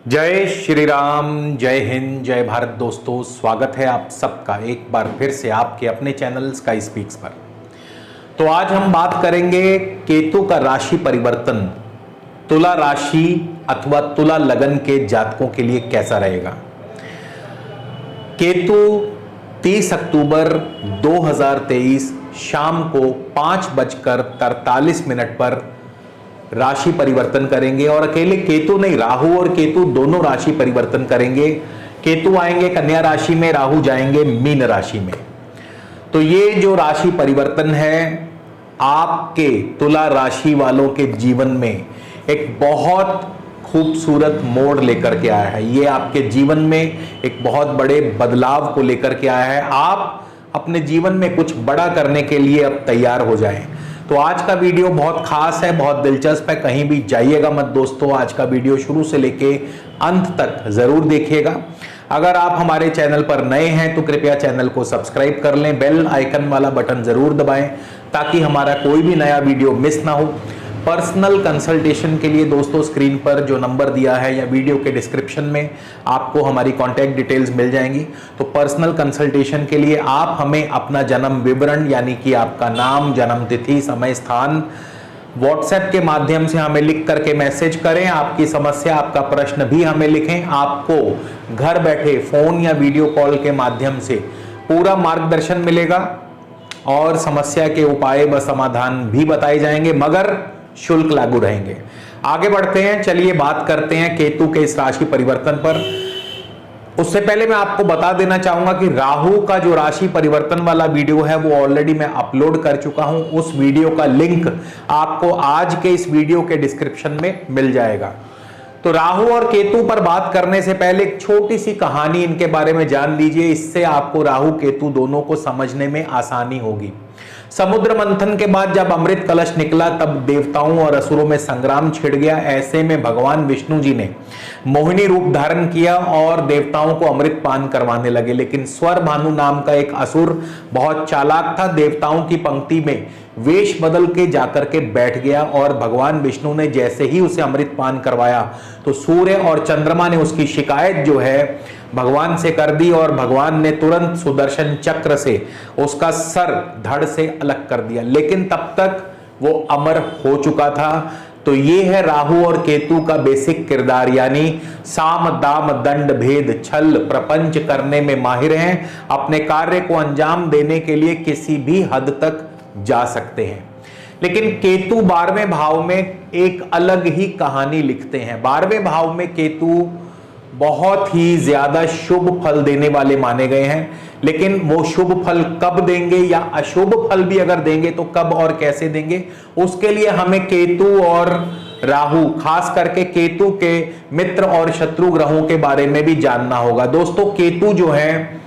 जय श्री राम, जय हिंद, जय भारत। दोस्तों, स्वागत है आप सबका एक बार फिर से आपके अपने चैनल स्काई स्पीक्स पर। तो आज हम बात करेंगे केतु का राशि परिवर्तन तुला राशि अथवा तुला लगन के जातकों के लिए कैसा रहेगा। केतु 30 अक्टूबर 2023 शाम को 5:43 पर राशि परिवर्तन करेंगे। और अकेले केतु नहीं, राहु और केतु दोनों राशि परिवर्तन करेंगे। केतु आएंगे कन्या राशि में, राहु जाएंगे मीन राशि में। तो ये जो राशि परिवर्तन है आपके तुला राशि वालों के जीवन में एक बहुत खूबसूरत मोड़ लेकर के आया है। ये आपके जीवन में एक बहुत बड़े बदलाव को लेकर के आया है। आप अपने जीवन में कुछ बड़ा करने के लिए अब तैयार हो जाएं। तो आज का वीडियो बहुत खास है, बहुत दिलचस्प है, कहीं भी जाइएगा मत दोस्तों। आज का वीडियो शुरू से लेके अंत तक जरूर देखिएगा। अगर आप हमारे चैनल पर नए हैं तो कृपया चैनल को सब्सक्राइब कर लें, बेल आइकन वाला बटन जरूर दबाएं ताकि हमारा कोई भी नया वीडियो मिस ना हो। पर्सनल कंसल्टेशन के लिए दोस्तों स्क्रीन पर जो नंबर दिया है या वीडियो के डिस्क्रिप्शन में आपको हमारी कॉन्टैक्ट डिटेल्स मिल जाएंगी। तो पर्सनल कंसल्टेशन के लिए आप हमें अपना जन्म विवरण यानी कि आपका नाम, जन्म तिथि, समय, स्थान व्हाट्सएप के माध्यम से हमें लिख करके मैसेज करें। आपकी समस्या, आपका प्रश्न भी हमें लिखें। आपको घर बैठे फोन या वीडियो कॉल के माध्यम से पूरा मार्गदर्शन मिलेगा और समस्या के उपाय व समाधान भी बताए जाएंगे, मगर शुल्क लागू रहेंगे। आगे बढ़ते हैं, चलिए बात करते हैं केतु के इस राशि परिवर्तन पर। उससे पहले मैं आपको बता देना चाहूंगा कि राहु का जो राशि परिवर्तन वाला वीडियो है वो ऑलरेडी मैं अपलोड कर चुका हूं। उस वीडियो का लिंक आपको आज के इस वीडियो के डिस्क्रिप्शन में मिल जाएगा। तो राहु और केतु पर बात करने से पहले एक छोटी सी कहानी इनके बारे में जान लीजिए। इससे आपको राहु केतु दोनों को समझने में आसानी होगी। समुद्र मंथन के बाद जब अमृत कलश निकला तब देवताओं और असुरों में संग्राम छिड़ गया। ऐसे में भगवान विष्णु जी ने मोहिनी रूप धारण किया और देवताओं को अमृत पान करवाने लगे। लेकिन स्वर भानु नाम का एक असुर बहुत चालाक था, देवताओं की पंक्ति में वेश बदल के जाकर के बैठ गया और भगवान विष्णु ने जैसे ही उसे अमृत पान करवाया तो सूर्य और चंद्रमा ने उसकी शिकायत जो है भगवान से कर दी और भगवान ने तुरंत सुदर्शन चक्र से उसका सर धड़ से अलग कर दिया। लेकिन तब तक वो अमर हो चुका था। तो ये है राहु और केतु का बेसिक किरदार, यानी साम दाम दंड भेद छल प्रपंच करने में माहिर हैं। अपने कार्य को अंजाम देने के लिए किसी भी हद तक जा सकते हैं। लेकिन केतु 12वें भाव में एक अलग ही कहानी लिखते हैं। 12वें भाव में केतु बहुत ही ज्यादा शुभ फल देने वाले माने गए हैं। लेकिन वो शुभ फल कब देंगे या अशुभ फल भी अगर देंगे तो कब और कैसे देंगे, उसके लिए हमें केतु और राहु, खास करके केतु के मित्र और शत्रु ग्रहों के बारे में भी जानना होगा। दोस्तों, केतु जो है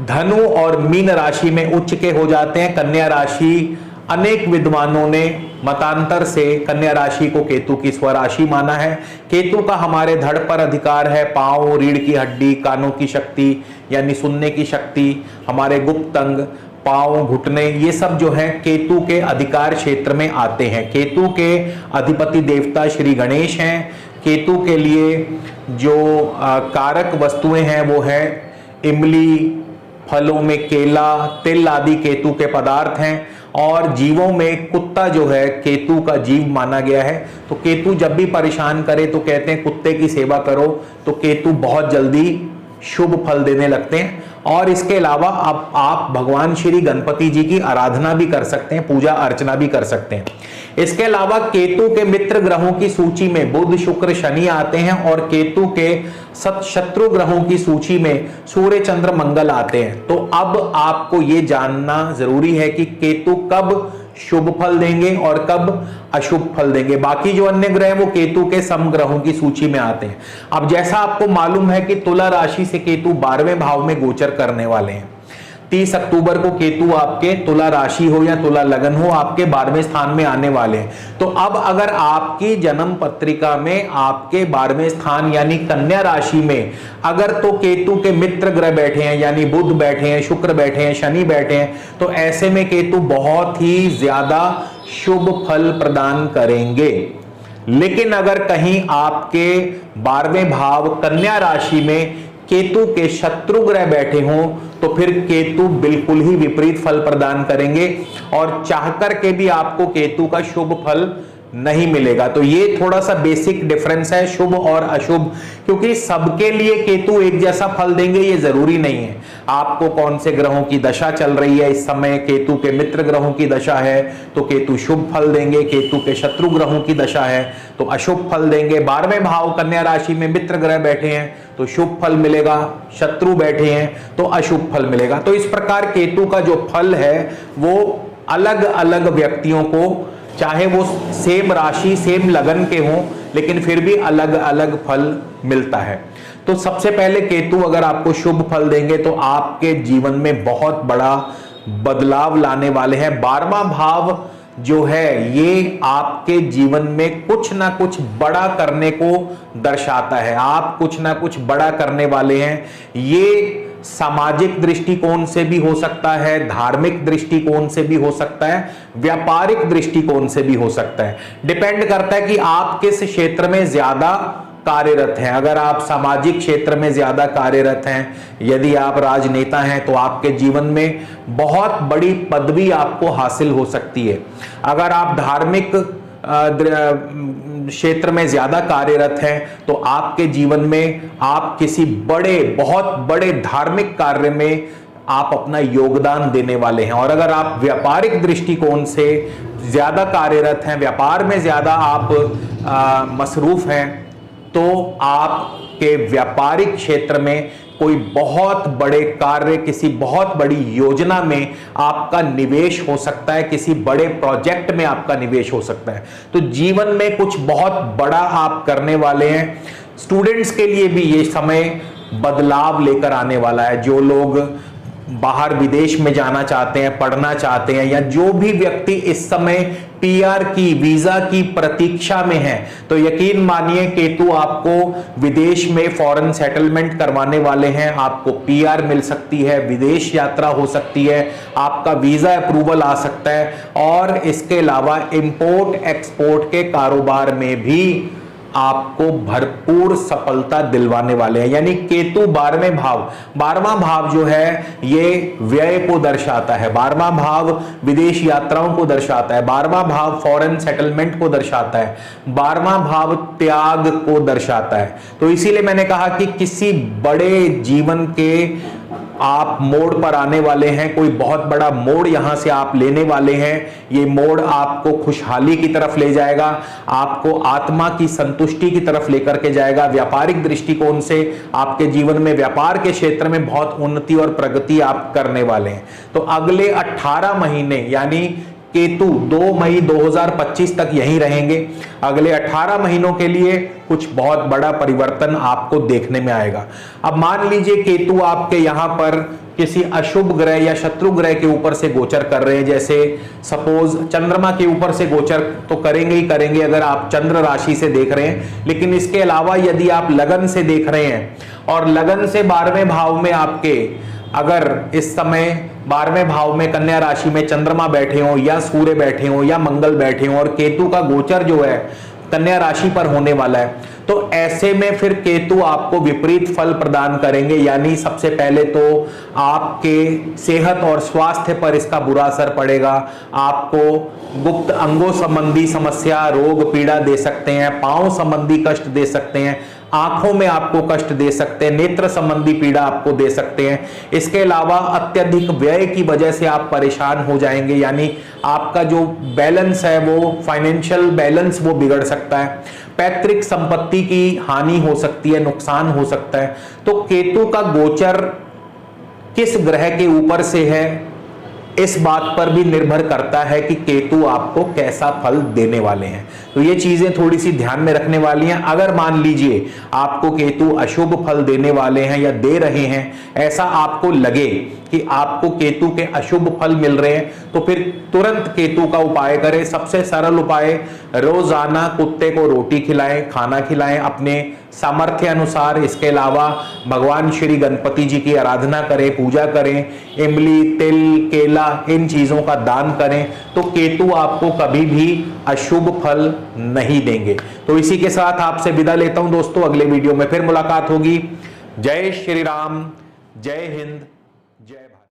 धनु और मीन राशि में उच्च के हो जाते हैं। कन्या राशि, अनेक विद्वानों ने मतांतर से कन्या राशि को केतु की स्वराशि माना है। केतु का हमारे धड़ पर अधिकार है, पांव, रीढ़ की हड्डी, कानों की शक्ति यानी सुनने की शक्ति, हमारे गुप्त अंग, पांव, घुटने, ये सब जो है केतु के अधिकार क्षेत्र में आते हैं। केतु के अधिपति देवता श्री गणेश हैं। केतु के लिए जो कारक वस्तुएं हैं वो है इमली, फलों में केला, तिल आदि केतु के पदार्थ हैं। और जीवों में कुत्ता जो है केतु का जीव माना गया है। तो केतु जब भी परेशान करे तो कहते हैं कुत्ते की सेवा करो, तो केतु बहुत जल्दी शुभ फल देने लगते हैं। और इसके अलावा आप भगवान श्री गणपति जी की आराधना भी कर सकते हैं, पूजा अर्चना भी कर सकते हैं। इसके अलावा केतु के मित्र ग्रहों की सूची में बुध, शुक्र, शनि आते हैं और केतु के शत्रु ग्रहों की सूची में सूर्य, चंद्र, मंगल आते हैं। तो अब आपको यह जानना जरूरी है कि केतु कब शुभ फल देंगे और कब अशुभ फल देंगे। बाकी जो अन्य ग्रह वो केतु के सम ग्रहों की सूची में आते हैं। अब जैसा आपको मालूम है कि तुला राशि से केतु 12वें भाव में गोचर करने वाले हैं। 30 अक्टूबर को केतु आपके तुला राशि हो या तुला लगन हो, आपके 12वें स्थान में आने वाले हैं। तो अब अगर आपकी जन्म पत्रिका में आपके 12वें स्थान यानी कन्या राशि में अगर तो केतु के मित्र ग्रह बैठे हैं यानी बुध बैठे हैं, शुक्र बैठे हैं, शनि बैठे हैं, तो ऐसे में केतु बहुत ही ज्यादा शुभ फल प्रदान करेंगे। लेकिन अगर कहीं आपके 12वें भाव कन्या राशि में केतु के शत्रु ग्रह बैठे हों तो फिर केतु बिल्कुल ही विपरीत फल प्रदान करेंगे और चाहकर के भी आपको केतु का शुभ फल नहीं मिलेगा। तो ये थोड़ा सा बेसिक डिफरेंस है शुभ और अशुभ, क्योंकि सबके लिए केतु एक जैसा फल देंगे ये जरूरी नहीं है। आपको कौन से ग्रहों की दशा चल रही है इस समय, केतु के मित्र ग्रहों की दशा है तो केतु शुभ फल देंगे, केतु के शत्रु ग्रहों की दशा है तो अशुभ फल देंगे। 12वें भाव कन्या राशि में मित्र ग्रह बैठे हैं तो शुभ फल मिलेगा, शत्रु बैठे हैं तो अशुभ फल मिलेगा। तो इस प्रकार केतु का जो फल है वो अलग अलग व्यक्तियों को, चाहे वो सेम राशि सेम लगन के हों, लेकिन फिर भी अलग अलग फल मिलता है। तो सबसे पहले केतु अगर आपको शुभ फल देंगे तो आपके जीवन में बहुत बड़ा बदलाव लाने वाले हैं। 12वां भाव जो है ये आपके जीवन में कुछ ना कुछ बड़ा करने को दर्शाता है। आप कुछ ना कुछ बड़ा करने वाले हैं। ये सामाजिक दृष्टिकोण से भी हो सकता है, धार्मिक दृष्टिकोण से भी हो सकता है, व्यापारिक दृष्टिकोण से भी हो सकता है। डिपेंड करता है कि आप किस क्षेत्र में ज्यादा कार्यरत हैं। अगर आप सामाजिक क्षेत्र में ज्यादा कार्यरत हैं, यदि आप राजनेता हैं तो आपके जीवन में बहुत बड़ी पदवी आपको हासिल हो सकती है। अगर आप धार्मिक क्षेत्र में ज्यादा कार्यरत हैं तो आपके जीवन में आप किसी बड़े, बहुत बड़े धार्मिक कार्य में आप अपना योगदान देने वाले हैं। और अगर आप व्यापारिक दृष्टिकोण से ज्यादा कार्यरत हैं, व्यापार में ज्यादा आप मसरूफ हैं, तो आपके व्यापारिक क्षेत्र में कोई बहुत बड़े कार्य, किसी बहुत बड़ी योजना में आपका निवेश हो सकता है, किसी बड़े प्रोजेक्ट में आपका निवेश हो सकता है। तो जीवन में कुछ बहुत बड़ा आप करने वाले हैं। स्टूडेंट्स के लिए भी ये समय बदलाव लेकर आने वाला है। जो लोग बाहर विदेश में जाना चाहते हैं, पढ़ना चाहते हैं, या जो भी व्यक्ति इस समय पीआर की, वीजा की प्रतीक्षा में है, तो यकीन मानिए केतु आपको विदेश में फॉरेन सेटलमेंट करवाने वाले हैं। आपको पीआर मिल सकती है, विदेश यात्रा हो सकती है, आपका वीजा अप्रूवल आ सकता है, और इसके अलावा इंपोर्ट एक्सपोर्ट के कारोबार में भी आपको भरपूर सफलता दिलवाने वाले हैं। यानी केतु 12वें भाव, 12वां भाव जो है ये व्यय को दर्शाता है, 12वां भाव विदेश यात्राओं को दर्शाता है, 12वां भाव फॉरेन सेटलमेंट को दर्शाता है, 12वां भाव त्याग को दर्शाता है। तो इसीलिए मैंने कहा कि किसी बड़े जीवन के आप मोड़ पर आने वाले हैं, कोई बहुत बड़ा मोड़ यहां से आप लेने वाले हैं। ये मोड़ आपको खुशहाली की तरफ ले जाएगा, आपको आत्मा की संतुष्टि की तरफ लेकर के जाएगा। व्यापारिक दृष्टिकोण से आपके जीवन में, व्यापार के क्षेत्र में बहुत उन्नति और प्रगति आप करने वाले हैं। तो अगले 18 महीने, यानी केतु 2 मई 2025 तक यहीं रहेंगे। अगले 18 महीनों के लिए कुछ बहुत बड़ा परिवर्तन आपको देखने में आएगा। अब मान लीजिए केतु आपके यहां पर किसी अशुभ ग्रह या शत्रु ग्रह के ऊपर से गोचर कर रहे हैं, जैसे सपोज चंद्रमा के ऊपर से गोचर तो करेंगे ही करेंगे अगर आप चंद्र राशि से देख रहे हैं, लेकिन इसके अलावा यदि आप लगन से देख रहे हैं और लगन से 12वें भाव में आपके, अगर इस समय 12वें भाव में कन्या राशि में चंद्रमा बैठे हो या सूर्य बैठे हो या मंगल बैठे हो और केतु का गोचर जो है कन्या राशि पर होने वाला है, तो ऐसे में फिर केतु आपको विपरीत फल प्रदान करेंगे। यानी सबसे पहले तो आपके सेहत और स्वास्थ्य पर इसका बुरा असर पड़ेगा। आपको गुप्त अंगों संबंधी समस्या, रोग पीड़ा दे सकते हैं, पांव संबंधी कष्ट दे सकते हैं, आंखों में आपको कष्ट दे सकते हैं, नेत्र संबंधी पीड़ा आपको दे सकते हैं। इसके अलावा अत्यधिक व्यय की वजह से आप परेशान हो जाएंगे, यानी आपका जो बैलेंस है वो फाइनेंशियल बैलेंस वो बिगड़ सकता है। पैतृक संपत्ति की हानि हो सकती है, नुकसान हो सकता है। तो केतु का गोचर किस ग्रह के ऊपर से है, इस बात पर भी निर्भर करता है कि केतु आपको कैसा फल देने वाले हैं। तो ये चीजें थोड़ी सी ध्यान में रखने वाली हैं। अगर मान लीजिए आपको केतु अशुभ फल देने वाले हैं या दे रहे हैं, ऐसा आपको लगे कि आपको केतु के अशुभ फल मिल रहे हैं, तो फिर तुरंत केतु का उपाय करें। सबसे सरल उपाय, रोजाना कुत्ते को रोटी खिलाएं, खाना खिलाएं अपने सामर्थ्य अनुसार। इसके अलावा भगवान श्री गणपति जी की आराधना करें, पूजा करें, इमली, तिल, केला केला, इन चीजों का दान करें तो केतु आपको कभी भी अशुभ फल नहीं देंगे। तो इसी के साथ आपसे विदा लेता हूं दोस्तों, अगले वीडियो में फिर मुलाकात होगी। जय श्री राम, जय हिंद, जय भारत।